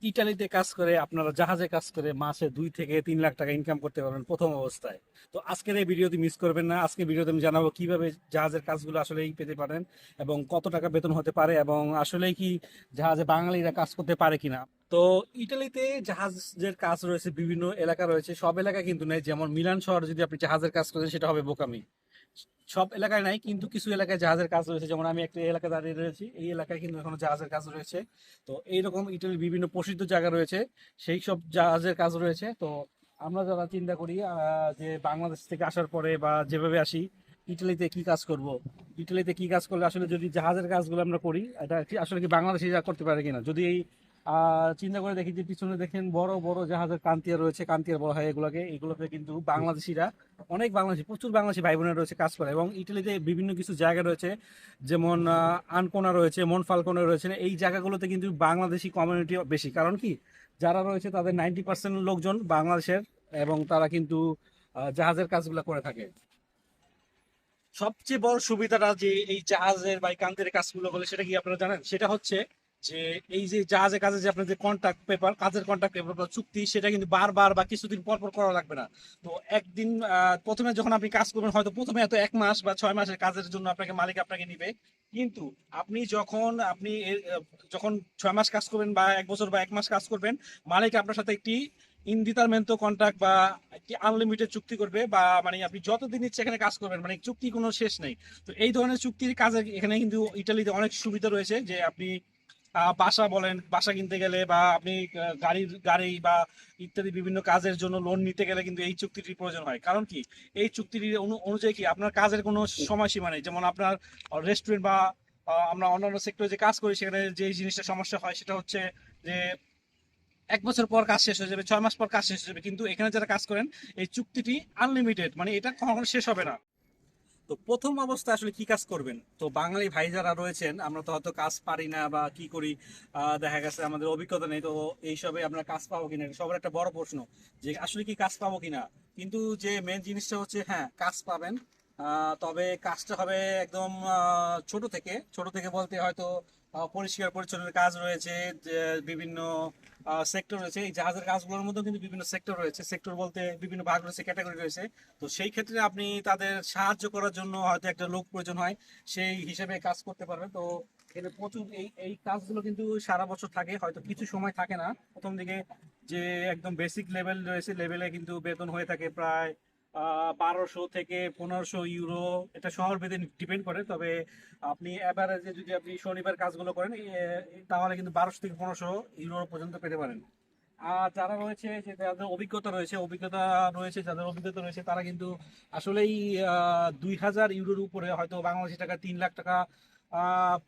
ইটালিতে কাজ করে আপনারা জাহাজে কাজ করে মাসে 2 থেকে 3 লাখ টাকা ইনকাম করতে পারবেন প্রথম অবস্থায়। তো আজকের এই ভিডিওটি মিস করবেন না। আজকের ভিডিওতে আমি জানাবো কিভাবে জাহাজের কাজগুলো আসলেই পেতে পারেন এবং কত টাকা বেতন হতে পারে এবং আসলেই কি জাহাজে বাঙালিরা কাজ করতে পারে কিনা। তো ইটালিতে জাহাজের কাজ রয়েছে, বিভিন্ন এলাকা রয়েছে, সব এলাকা কিন্তু নেই। যেমন মিলান শহরে যদি আপনি জাহাজের কাজ করেন সেটা হবে বোকামি। সব এলাকায় নাই, কিন্তু কিছু এলাকায় জাহাজের কাজ রয়েছে। যেমন আমি একটা এলাকায় দাঁড়িয়ে রয়েছি, এই এলাকায় কিন্তু এখনো জাহাজের কাজ রয়েছে। তো এইরকম ইটালির বিভিন্ন প্রসিদ্ধ জায়গা রয়েছে, সেই সব জাহাজের কাজ রয়েছে। তো আমরা যারা চিন্তা করি যে বাংলাদেশ থেকে আসার পরে বা যেভাবে আসি ইটালিতে কি কাজ করব, ইটালিতে কি কাজ করলে আসলে যদি জাহাজের কাজগুলো আমরা করি এটা কি আসলে কি বাংলাদেশি যা করতে পারে কিনা, যদি এই চিন্তা করে দেখি যে পিছনে দেখেন বড় বড় জাহাজের কান্তিয়া রয়েছে, কান্তিয়ার বলা হয় এগুলোকে কিন্তু বাংলাদেশিরা, অনেক বাংলাদেশি, প্রচুর বাংলাদেশি ভাই বোনেরা রয়েছে কাজ করে। এবং ইটালিতে বিভিন্ন কিছু জায়গা রয়েছে, যেমন আনকোনা রয়েছে, মনফালকোনা রয়েছে, এই জায়গাগুলোতে কিন্তু বাংলাদেশি কমিউনিটি বেশি। কারণ কি, যারা রয়েছে তাদের 90% লোকজন বাংলাদেশের, এবং তারা কিন্তু জাহাজের কাজগুলো করে থাকে। সবচেয়ে বড় সুবিধাটা যে এই জাহাজের বা এই কান্তের কাজগুলো বলে সেটা কি আপনারা জানেন, সেটা হচ্ছে যে এই যে জাহাজের কাজে যে আপনার যে কন্ট্রাক্ট পেপার, কাজের কন্ট্রাক্ট পেপার বা চুক্তি, সেটা কিন্তু বারবার বা কিছুদিন পর পর করা লাগবে না। তো একদিন প্রথমে যখন আপনি কাজ করবেন, হয়তো প্রথমে হয়তো 1 মাস বা 6 মাসের কাজের জন্য আপনাকে মালিক আপনাকে নিবে। কিন্তু আপনি যখন 6 মাস কাজ করবেন বা 1 বছর বা 1 মাস কাজ করবেন, মালিক আপনার সাথে একটি ইনডিটারমেন্ট কন্ট্রাক্ট বা একটি আনলিমিটেড চুক্তি করবে, বা মানে আপনি যতদিন ইচ্ছে এখানে কাজ করবেন, মানে চুক্তি কোনো শেষ নেই। তো এই ধরনের চুক্তির কাজে এখানে কিন্তু ইটালিতে অনেক সুবিধা রয়েছে, যে আপনি বাসা বলেন, বাসা কিনতে গেলে বা আপনি গাড়ি বা ইত্যাদি বিভিন্ন কাজের জন্য লোন নিতে গেলে কিন্তু এই চুক্তিটির প্রয়োজন হয়। কারণ কি, এই চুক্তির অনুযায়ী কি আপনার কাজের কোনো সময়সীমা নেই। যেমন আপনার রেস্টুরেন্ট বা আমরা অন্যান্য সেক্টরে যে কাজ করি সেখানে যে জিনিসটা সমস্যা হয় সেটা হচ্ছে যে 1 বছর পর কাজ শেষ হয়ে যাবে, 6 মাস পর কাজ শেষ হয়ে যাবে। কিন্তু এখানে যারা কাজ করেন, এই চুক্তিটি আনলিমিটেড, মানে এটা কখনো শেষ হবে না। তো প্রথম অবস্থায় আসলে কি কাজ করবেন, তো বাঙালি ভাই যারা রয়েছেন, আমরা তো হয়তো কাজ পারি না বা কি করি, দেখা গেছে আমাদের অভিজ্ঞতা নেই, তো এইসবে আমরা কাজ পাবো কিনা এটা সবার একটা বড় প্রশ্ন, যে আসলে কি কাজ পাবো কিনা। কিন্তু যে মেন জিনিসটা হচ্ছে, হ্যাঁ কাজ পাবেন। তবে কাজটা হবে একদম ছোট থেকে বলতে হয়তো পরিষ্কার পরিচ্ছন্নের কাজ রয়েছে, যে বিভিন্ন সেক্টর রয়েছে। এই জাহাজের কাজগুলোর মধ্যেও কিন্তু বিভিন্ন সেক্টর রয়েছে, সেক্টর বলতে বিভিন্ন ভাগ রয়েছে, ক্যাটাগরি রয়েছে। তো সেই ক্ষেত্রে আপনি তাদের সাহায্য করার জন্য হয়তো একটা লোক প্রয়োজন হয়, সেই হিসেবে কাজ করতে পারবেন। তো এখানে প্রচুর এই এই কাজগুলো কিন্তু সারা বছর থাকে, হয়তো কিছু সময় থাকে না প্রথম দিকে। যে একদম বেসিক লেভেল রয়েছে, লেভেলে কিন্তু বেতন হয়ে থাকে প্রায় 1200 থেকে 1500 ইউরো। এটা শহর ভেদে ডিপেন্ড করে, তবে আপনি অ্যাভারেজে যদি আপনি শনিবার কাজগুলো করেন তাহলে কিন্তু 1200 থেকে 1500 ইউরো পর্যন্ত পেতে পারেন। আর যারা রয়েছে, যে যাদের অভিজ্ঞতা রয়েছে তারা কিন্তু আসলেই 2000 ইউরোর উপরে, হয়তো বাংলাদেশি টাকা 3 লাখ টাকা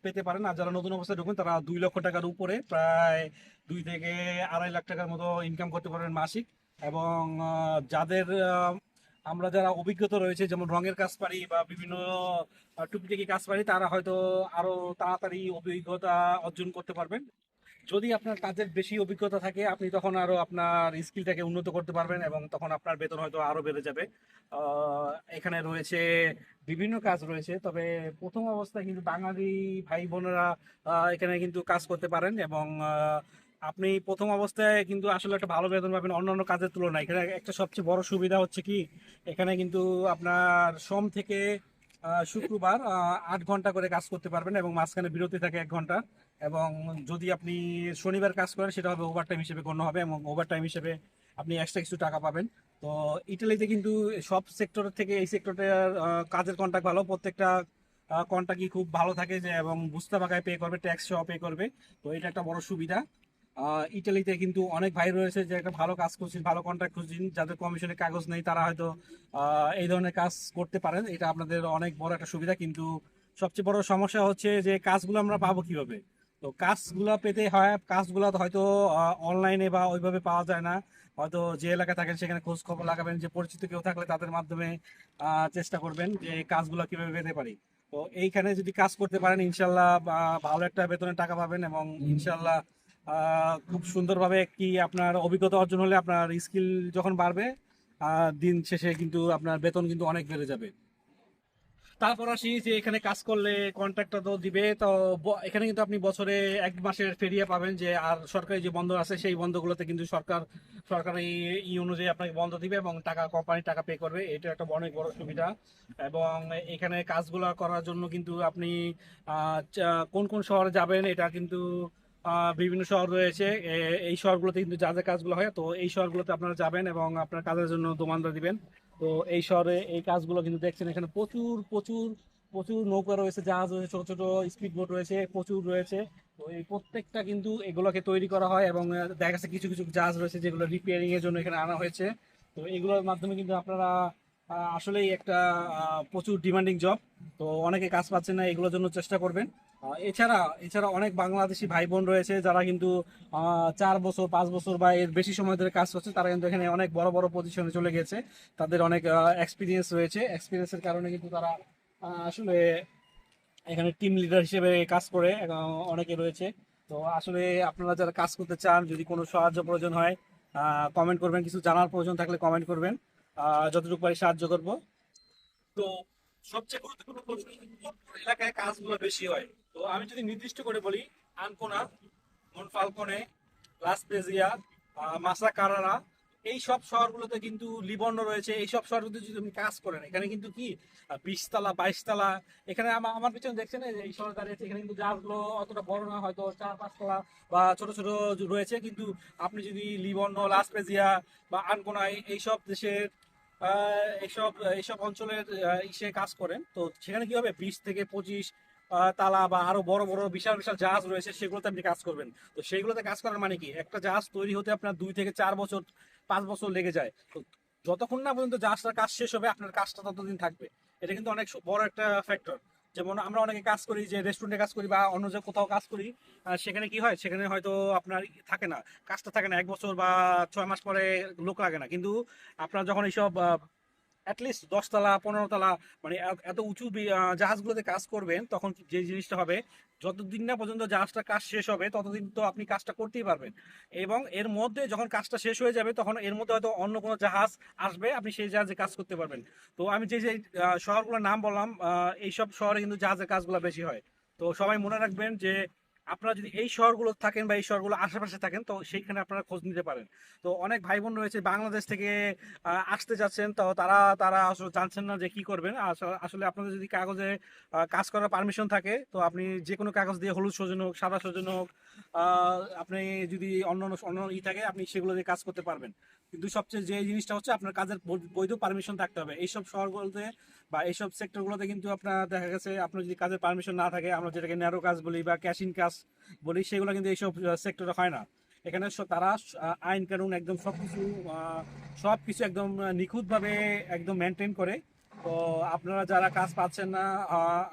পেতে পারেন। আর যারা নতুন অবস্থায় ঢুকবেন তারা 2 লক্ষ টাকার উপরে, প্রায় 2 থেকে আড়াই লাখ টাকার মতো ইনকাম করতে পারবেন মাসিক। এবং যাদের আমরা যারা অভিজ্ঞতা রয়েছে, যেমন রঙের কাজ পারি বা বিভিন্ন টুকিটাকি কাজ পারি, তারা হয়তো আরো তাড়াতাড়ি অভিজ্ঞতা অর্জন করতে পারবেন। যদি আপনার কাজের বেশি অভিজ্ঞতা থাকে, আপনি তখন আরো আপনার স্কিলটাকে উন্নত করতে পারবেন, এবং তখন আপনার বেতন হয়তো আরো বেড়ে যাবে। এখানে রয়েছে বিভিন্ন কাজ রয়েছে, তবে প্রথম অবস্থায় কিন্তু বাঙালি ভাই বোনেরা এখানে কিন্তু কাজ করতে পারেন। এবং আপনি প্রথম অবস্থায় কিন্তু আসলে একটা ভালো বেতন পাবেন অন্যান্য কাজের তুলনায়। এখানে একটা সবচেয়ে বড় সুবিধা হচ্ছে কি, এখানে কিন্তু আপনার সোম থেকে শুক্রবার 8 ঘন্টা করে কাজ করতে পারবেন, এবং মাঝখানে বিরতি থাকে 1 ঘন্টা। এবং যদি আপনি শনিবার কাজ করেন সেটা হবে ওভার টাইম হিসেবে গণ্য হবে, এবং ওভার টাইম হিসেবে আপনি এক্সট্রা কিছু টাকা পাবেন। তো ইটালিতে কিন্তু সব সেক্টর থেকে এই সেক্টরটার কাজের কন্ট্রাক্ট ভালো, প্রত্যেকটা কন্ট্রাক্টই খুব ভালো থাকে, যে এবং বুঝতে পাকায় পে করবে, ট্যাক্স সহ পে করবে। তো এটা একটা বড় সুবিধা। ইটালিতে কিন্তু অনেক ভাই রয়েছে যে একটা ভালো কাজ করছেন, ভালো কন্ট্রাক্ট খুঁজছেন, যাদের কমিশনের কাগজ নেই, তারা হয়তো এই ধরনের কাজ করতে পারেন। এটা আপনাদের অনেক বড় একটা সুবিধা। কিন্তু সবচেয়ে বড় সমস্যা হচ্ছে যে কাজগুলো আমরা পাবো কিভাবে। তো কাজগুলো পেতে হয়, কাজগুলো হয়তো অনলাইনে বা ওইভাবে পাওয়া যায় না। হয়তো যে এলাকায় থাকেন সেখানে খোঁজ খবর লাগাবেন, যে পরিচিত কেউ থাকলে তাদের মাধ্যমে চেষ্টা করবেন যে কাজগুলো কিভাবে পেতে পারি। তো এইখানে যদি কাজ করতে পারেন ইনশাল্লাহ ভালো একটা বেতনের টাকা পাবেন, এবং ইনশাল্লাহ খুব সুন্দরভাবে কি আপনার অভিজ্ঞতা অর্জন হলে আপনার স্কিল যখন বাড়বে, দিন শেষে কিন্তু আপনার বেতন কিন্তু অনেক বেড়ে যাবে। তারপর আসি যে এখানে কাজ করলে কন্ট্রাক্টটা তো দিবে, তো এখানে কিন্তু আপনি বছরে 1 মাসের ফেরিয়ে পাবেন, যে আর সরকারি যে বন্ধ আছে সেই বন্ধগুলোতে কিন্তু সরকারি অনুযায়ী আপনাকে বন্ধ দিবে এবং টাকা কোম্পানি টাকা পে করবে। এটা একটা অনেক বড় সুবিধা। এবং এখানে কাজগুলো করার জন্য কিন্তু আপনি কোন কোন শহরে যাবেন এটা কিন্তু বিভিন্ন শহর রয়েছে। এই শহরগুলোতে কিন্তু যা যা কাজগুলো হয়, তো এই শহরগুলোতে আপনারা যাবেন এবং আপনার কাজের জন্য দোমানদা দিবেন। তো এই শহরে এই কাজগুলো কিন্তু দেখছেন, এখানে প্রচুর প্রচুর প্রচুর নৌকা রয়েছে, জাহাজ রয়েছে, ছোট ছোট স্পিড বোট রয়েছে, প্রচুর রয়েছে। তো এই প্রত্যেকটা কিন্তু এগুলোকে তৈরি করা হয় এবং দেখা যাচ্ছে কিছু কিছু জাহাজ রয়েছে যেগুলো রিপেয়ারিং এর জন্য এখানে আনা হয়েছে। তো এগুলোর মাধ্যমে কিন্তু আপনারা আসলেই একটা প্রচুর ডিমান্ডিং জব। তো অনেকে কাজ পাচ্ছেন না, এগুলোর জন্য চেষ্টা করবেন। এছাড়া এছাড়া অনেক বাংলাদেশি ভাই বোন রয়েছে যারা কিন্তু 4 বছর 5 বছর বা এর বেশি সময় ধরে কাজ করছে, তারা কিন্তু এখানে অনেক বড় বড় পজিশনে চলে গেছে। তাদের অনেক এক্সপিরিয়েন্স রয়েছে, এক্সপিরিয়েন্সের কারণে কিন্তু তারা আসলে এখানে টিম লিডার হিসেবে কাজ করে অনেকে রয়েছে। তো আসলে আপনারা যারা কাজ করতে চান, যদি কোনো সাহায্য প্রয়োজন হয় কমেন্ট করবেন, কিছু জানার প্রয়োজন থাকলে কমেন্ট করবেন, যতটুকু পারি সাহায্য করব। তো সবচেয়ে গুরুত্বপূর্ণ প্রশ্ন, কোন কোন এলাকায় কাজগুলো বেশি হয়? তো আমি যদি নির্দিষ্ট করে বলি, আনকোনা, মনফালকনে, লাস পেজিয়া, মাসা কারারা, এই সব শহরগুলোতে কিন্তু লিবর্ণ রয়েছে। এই সব শহরগুলোতে যদি আপনি কাজ করেন, এখানে কিন্তু কি 20 তলা 22 তলা, এখানে আমার পিছনে দেখছেন এই শহরে দাঁড়িয়েছে, এখানে কিন্তু জাহাজগুলো অতটা বড় না, হয়তো 4-5 তলা বা ছোট ছোট রয়েছে। কিন্তু আপনি যদি লিবর্ণ, লাস পেজিয়া বা আনকোনা এইসব দেশের এইসব এইসব অঞ্চলের ইসে কাজ করেন, তো সেখানে কি হবে, 20 থেকে 25 তালা বা আরো বড় বড় বিশাল বিশাল জাহাজ রয়েছে, সেগুলোতে আপনি কাজ করবেন। তো সেইগুলোতে কাজ করার মানে কি, একটা জাহাজ তৈরি হতে আপনার 2 থেকে 4 বছর 5 বছর লেগে যায়। তো যতক্ষণ না পর্যন্ত জাহাজটার কাজ শেষ হবে, আপনার কাজটা ততদিন থাকবে। এটা কিন্তু অনেক বড় একটা ফ্যাক্টর। যেমন আমরা অনেকে কাজ করি, যে রেস্টুরেন্টে কাজ করি বা অন্য যে কোথাও কাজ করি, সেখানে কি হয়, সেখানে হয়তো আপনার থাকে না, কাজটা থাকে না 1 বছর বা 6 মাস পরে লোক লাগে না। কিন্তু আপনার যখন এইসব অ্যাটলিস্ট 10 তলা 15 তলা, মানে এত উঁচু জাহাজগুলোতে কাজ করবেন, তখন যে জিনিসটা হবে, যতদিন না পর্যন্ত জাহাজটা কাজ শেষ হবে ততদিন তো আপনি কাজটা করতেই পারবেন। এবং এর মধ্যে যখন কাজটা শেষ হয়ে যাবে, তখন এর মধ্যে হয়তো অন্য কোনো জাহাজ আসবে, আপনি সেই জাহাজে কাজ করতে পারবেন। তো আমি যে যে শহরগুলোর নাম বললাম, এইসব শহরে কিন্তু জাহাজের কাজগুলো বেশি হয়। তো সবাই মনে রাখবেন যে আপনারা যদি এই শহরগুলো থাকেন বা এই শহরগুলো আশেপাশে থাকেন, তো সেইখানে আপনারা খোঁজ নিতে পারেন। তো অনেক ভাই বোন রয়েছে বাংলাদেশ থেকে আসতে যাচ্ছেন, তো তারা তারা আসলে জানছেন না যে কি করবেন। আসলে আপনাদের যদি কাগজে কাজ করার পারমিশন থাকে, তো আপনি যে কোনো কাগজ দিয়ে, হলুদ সৌজন্য হোক, সাদা সৌজন্য হোক, আপনি যদি অন্য অন্য থাকে, আপনি সেগুলো দিয়ে কাজ করতে পারবেন। কিন্তু সবচেয়ে যে জিনিসটা হচ্ছে, আপনার কাজের বৈধ পারমিশন থাকতে হবে। এইসব শহরগুলোতে বা এইসব সেক্টরগুলোতে কিন্তু আপনার দেখা গেছে, আপনার যদি কাজের পারমিশন না থাকে, আমরা যেটাকে ন্যারো কাজ বলি বা ক্যাশিং কাজ বলি, সেগুলো কিন্তু এইসব সেক্টরে হয় না। এখানে তারা আইন কানুন একদম সবকিছু একদম নিখুঁতভাবে একদম মেনটেন করে। তো আপনারা যারা কাজ পাচ্ছেন না,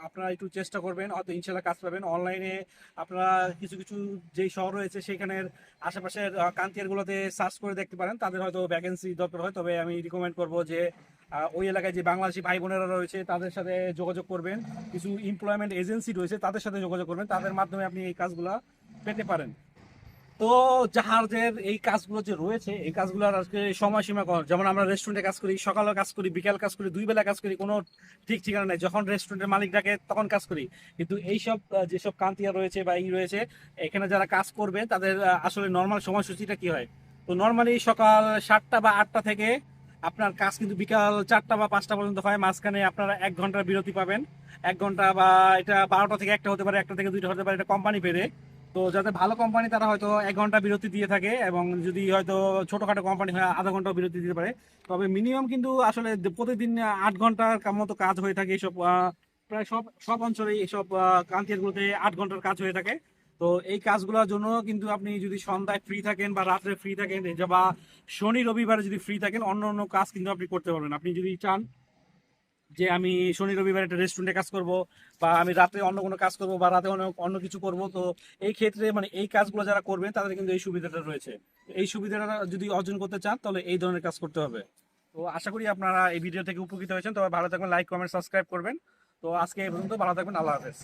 আপনারা একটু চেষ্টা করবেন, হয়তো ইনশাল্লাহ কাজ পাবেন অনলাইনে। আপনারা কিছু কিছু যেই শহর রয়েছে সেখানের আশেপাশের কান্তিয়ারগুলোতে সার্চ করে দেখতে পারেন, তাদের হয়তো ভ্যাকেন্সি দরকার হয়। তবে আমি রিকমেন্ড করবো যে ওই এলাকায় যে বাংলাদেশি ভাই বোনেরা রয়েছে তাদের সাথে যোগাযোগ করবেন। কিছু এমপ্লয়মেন্ট এজেন্সি রয়েছে, তাদের সাথে যোগাযোগ করবেন, তাদের মাধ্যমে আপনি এই কাজগুলা পেতে পারেন। তো জাহাজের এই কাজগুলো যে রয়েছে, এই কাজগুলোর আজকে সময়সীমা কম। যেমন আমরা রেস্টুরেন্টে কাজ করি, সকালে কাজ করি, বিকাল কাজ করি, 2 বেলা কাজ করি, কোনো ঠিক ঠিকানা নেই। যখন রেস্টুরেন্টের মালিক ডাকে তখন কাজ করি। কিন্তু এইসব যেসব কান্তিয়া রয়েছে বা রয়েছে, এখানে যারা কাজ করবে তাদের আসলে নর্মাল সময়সূচিটা কি হয়, তো নর্মালি সকাল 7টা বা 8টা থেকে আপনার কাজ কিন্তু বিকাল 4টা বা 5টা পর্যন্ত হয়। মাঝখানে আপনারা 1 ঘন্টার বিরতি পাবেন। 1 ঘন্টা বা এটা 12টা থেকে 1টা হতে পারে, 1টা থেকে 2টা হতে পারে, এটা কোম্পানি পেরে। তো যাতে ভালো কোম্পানি তারা হয়তো 1 ঘন্টা বিরতি দিয়ে থাকে, এবং যদি হয়তো ছোটখাটো কোম্পানি হয় আধা ঘন্টা বিরতি দিতে পারে। তবে মিনিমাম কিন্তু আসলে প্রতিদিন 8 ঘন্টার মতো কাজ হয়ে থাকে এইসব প্রায় সব সব অঞ্চলে এইসব কান্তিরগুলোতে 8 ঘন্টার কাজ হয়ে থাকে। তো এই কাজগুলোর জন্য কিন্তু আপনি যদি সন্ধ্যায় ফ্রি থাকেন বা রাত্রে ফ্রি থাকেন, বা শনি রবিবারে যদি ফ্রি থাকেন, অন্য অন্য কাজ কিন্তু আপনি করতে পারবেন। আপনি যদি চান যে আমি শনি রবিবার একটা রেস্টুরেন্টে কাজ করব, বা আমি রাতে অন্য কোনো কাজ করব, বা রাতে অন্য অন্য কিছু করব, তো এই ক্ষেত্রে মানে এই কাজগুলো যারা করবেন তাদের কিন্তু এই সুবিধাটা রয়েছে। এই সুবিধাটা যদি অর্জন করতে চান, তাহলে এই ধরনের কাজ করতে হবে। তো আশা করি আপনারা এই ভিডিও থেকে উপকৃত হয়েছেন। তবে ভালো থাকবেন, লাইক কমেন্ট সাবস্ক্রাইব করবেন। তো আজকে এই পর্যন্ত, ভালো থাকবেন, আল্লাহ হাফেজ।